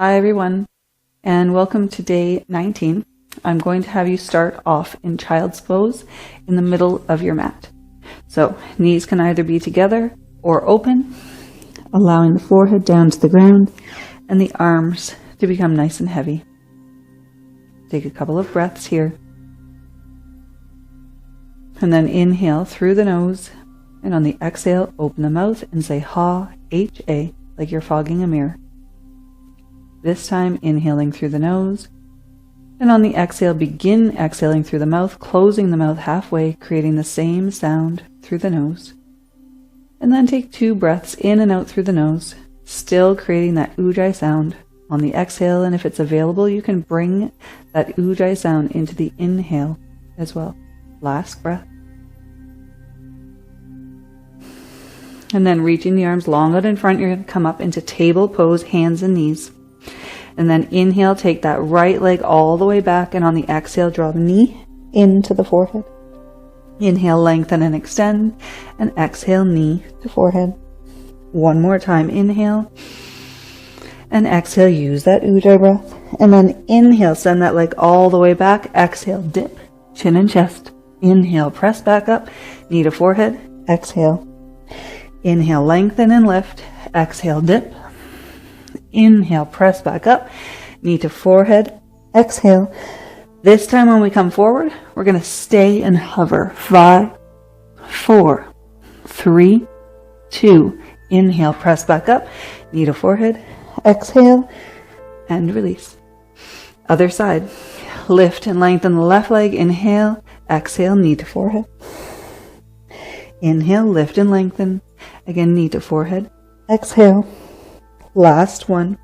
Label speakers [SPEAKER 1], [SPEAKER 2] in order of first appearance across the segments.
[SPEAKER 1] Hi everyone, and welcome to day 19. I'm going to have you start off in child's pose in the middle of your mat. So knees can either be together or open, allowing the forehead down to the ground and the arms to become nice and heavy. Take a couple of breaths here. And then inhale through the nose, and on the exhale, open the mouth and say ha, H-A, like you're fogging a mirror. This time, inhaling through the nose, and on the exhale, begin exhaling through the mouth, closing the mouth halfway, creating the same sound through the nose. And then take 2 breaths in and out through the nose, still creating that ujjayi sound on the exhale, and if it's available, you can bring that ujjayi sound into the inhale as well. Last breath. And then reaching the arms long out in front, you're going to come up into table pose, hands and knees. And then inhale, take that right leg all the way back, and on the exhale, draw the knee into the forehead. Inhale, lengthen and extend, and exhale, knee to forehead. One more time, inhale, and exhale, use that ujjayi breath. And then inhale, send that leg all the way back, exhale, dip, chin and chest. Inhale, press back up, knee to forehead, exhale. Inhale, lengthen and lift, exhale, dip. Inhale, press back up, knee to forehead, exhale. This time when we come forward, we're going to stay and hover. 5, 4, 3, 2. Inhale, press back up, knee to forehead, exhale, and release. Other side. Lift and lengthen the left leg. Inhale, exhale, knee to forehead. Inhale, lift and lengthen. Again, knee to forehead, exhale. Last one.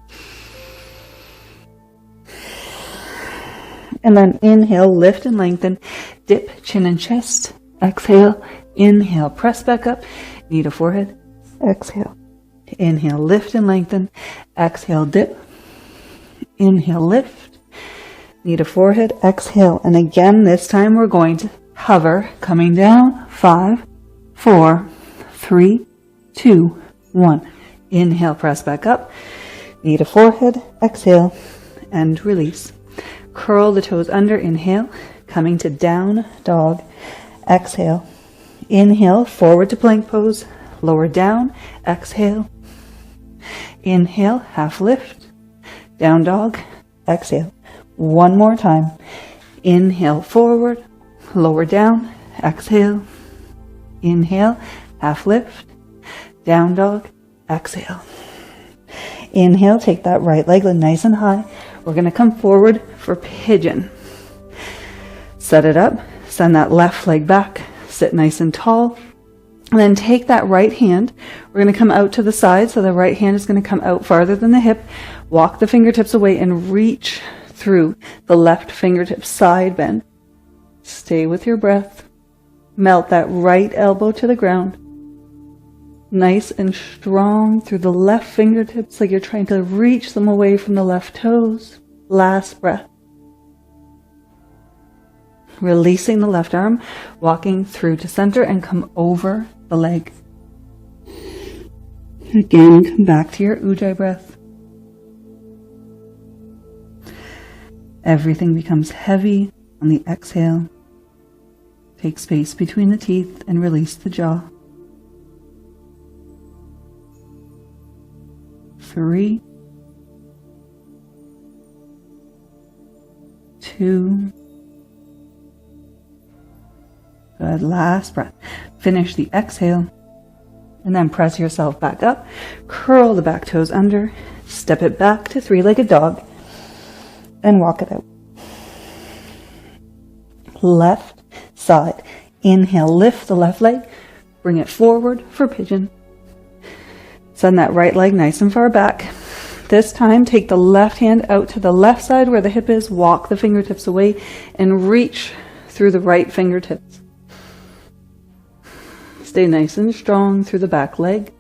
[SPEAKER 1] And then inhale, lift and lengthen, dip, chin and chest, exhale. Inhale, press back up, knee to forehead, exhale. Inhale, lift and lengthen, exhale, dip. Inhale, lift, knee to forehead, exhale. And again, this time we're going to hover, coming down. 5, 4, 3, 2, 1. Inhale, press back up, knee to forehead, exhale, and release. Curl the toes under, inhale, coming to down dog, exhale. Inhale, forward to plank pose, lower down, exhale. Inhale, half lift, down dog, exhale. One more time. Inhale, forward, lower down, exhale. Inhale, half lift, down dog, exhale. Inhale, take that right leg nice and high. We're going to come forward for pigeon. Set it up, send that left leg back, sit nice and tall. And then take that right hand. We're going to come out to the side, so the right hand is going to come out farther than the hip. Walk the fingertips away and reach through the left fingertip side bend. Stay with your breath. Melt that right elbow to the ground. Nice and strong through the left fingertips, like you're trying to reach them away from the left toes. Last breath. Releasing the left arm, walking through to center and come over the leg. Again, come back to your ujjayi breath. Everything becomes heavy on the exhale. Take space between the teeth and release the jaw. 3, 2. Good. Last breath. Finish the exhale. And then press yourself back up. Curl the back toes under. Step it back to 3-legged dog. And walk it out. Left side. Inhale, lift the left leg. Bring it forward for pigeon. Send that right leg nice and far back. This time, take the left hand out to the left side where the hip is. Walk the fingertips away and reach through the right fingertips. Stay nice and strong through the back leg.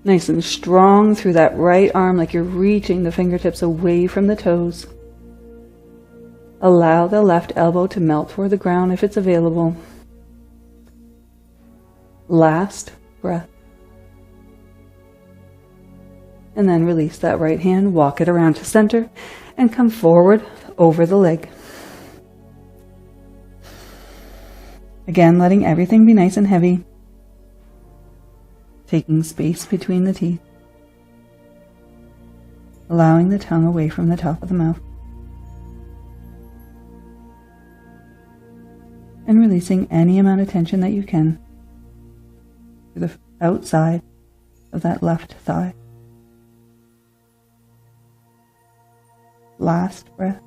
[SPEAKER 1] Nice and strong through that right arm, like you're reaching the fingertips away from the toes. Allow the left elbow to melt toward the ground if it's available. Last breath. And then release that right hand, walk it around to center, and come forward over the leg. Again, letting everything be nice and heavy. Taking space between the teeth. Allowing the tongue away from the top of the mouth. And releasing any amount of tension that you can to the outside of that left thigh. Last breath.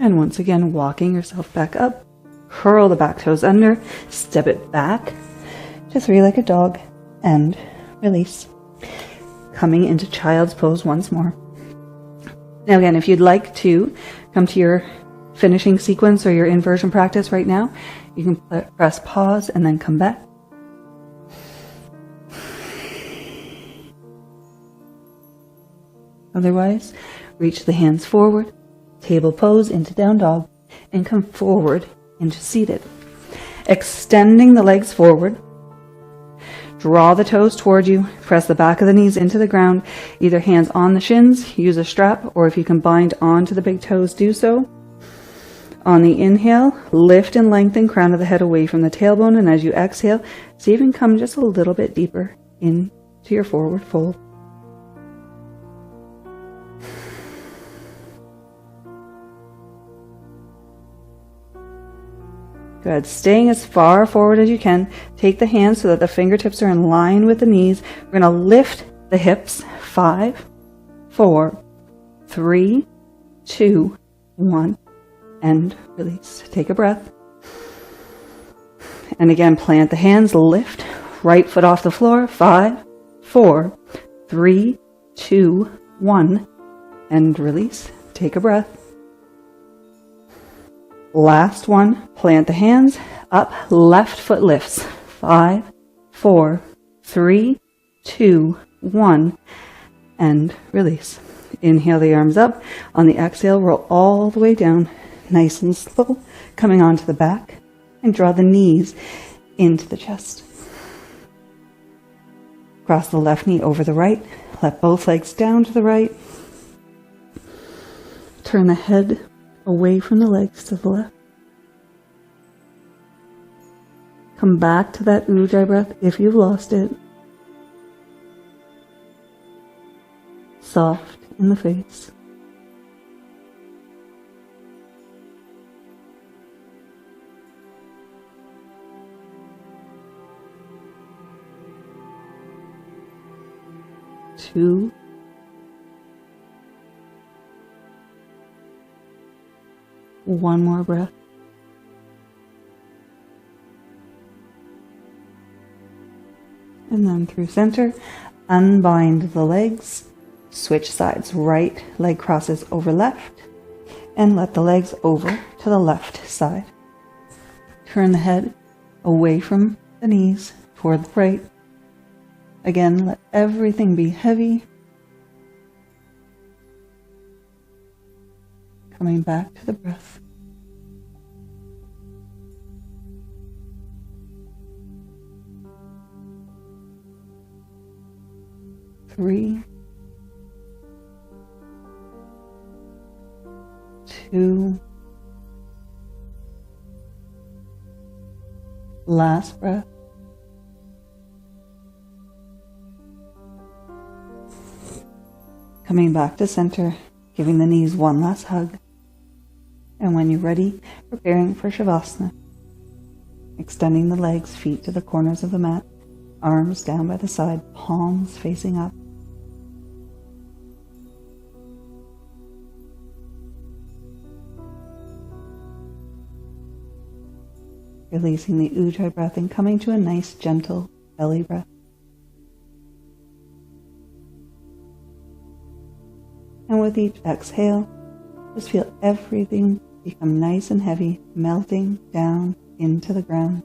[SPEAKER 1] And once again, walking yourself back up. Curl the back toes under. Step it back to 3-legged dog. And release. Coming into child's pose once more. Now again, if you'd like to come to your finishing sequence or your inversion practice right now, you can press pause and then come back. Otherwise, reach the hands forward, table pose into down dog, and come forward into seated. Extending the legs forward. Draw the toes toward you. Press the back of the knees into the ground. Either hands on the shins, use a strap, or if you can bind onto the big toes, do so. On the inhale, lift and lengthen crown of the head away from the tailbone, and as you exhale, see if you can come just a little bit deeper into your forward fold. Good. Staying as far forward as you can. Take the hands so that the fingertips are in line with the knees. We're going to lift the hips. 5, 4, 3, 2, 1, and release. Take a breath. And again, plant the hands, lift. Right foot off the floor. 5, 4, 3, 2, 1, and release. Take a breath. Last one, plant the hands, up, left foot lifts. 5, 4, 3, 2, 1, and release. Inhale the arms up. On the exhale, roll all the way down, nice and slow, coming onto the back, and draw the knees into the chest. Cross the left knee over the right, let both legs down to the right. Turn the head away from the legs to the left. Come back to that ujjayi breath if you've lost it. Soft in the face. Two. One more breath. And then through center, unbind the legs, switch sides, right leg crosses over left, and let the legs over to the left side. Turn the head away from the knees toward the right. Again, let everything be heavy. Coming back to the breath. Three, 2, last breath. Coming back to center, giving the knees one last hug. And when you're ready, preparing for Savasana. Extending the legs, feet to the corners of the mat, arms down by the side, palms facing up. Releasing the ujjayi breath and coming to a nice gentle belly breath. And with each exhale, just feel everything become nice and heavy, melting down into the ground.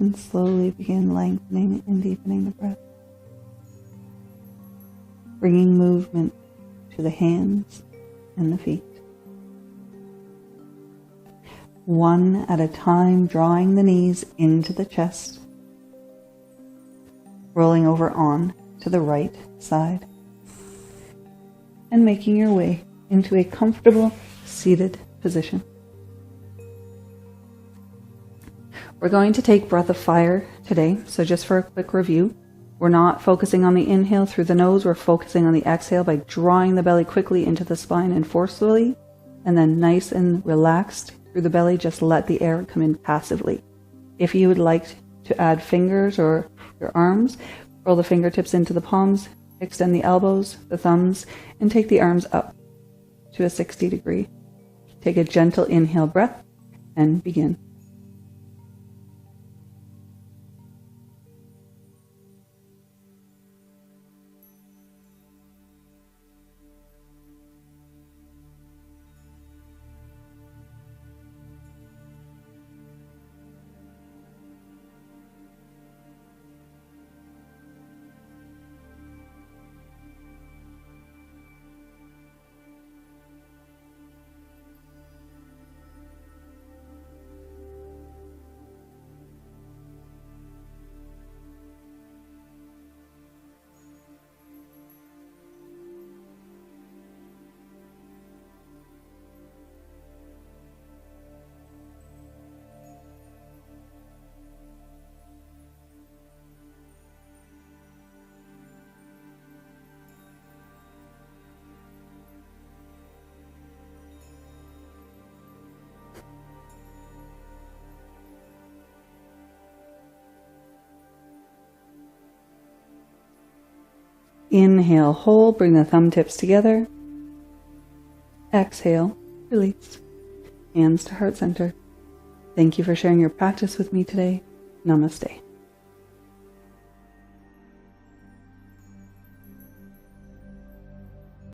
[SPEAKER 1] And slowly begin lengthening and deepening the breath. Bringing movement to the hands and the feet. One at a time, drawing the knees into the chest. Rolling over on to the right side. And making your way into a comfortable seated position. We're going to take breath of fire today. So just for a quick review, we're not focusing on the inhale through the nose. We're focusing on the exhale by drawing the belly quickly into the spine and forcefully, and then nice and relaxed through the belly. Just let the air come in passively. If you would like to add fingers or your arms, roll the fingertips into the palms, extend the elbows, the thumbs, and take the arms up to a 60 degree. Take a gentle inhale breath and begin. Inhale, hold, bring the thumb tips together. Exhale, release. Hands to heart center. Thank you for sharing your practice with me today. Namaste.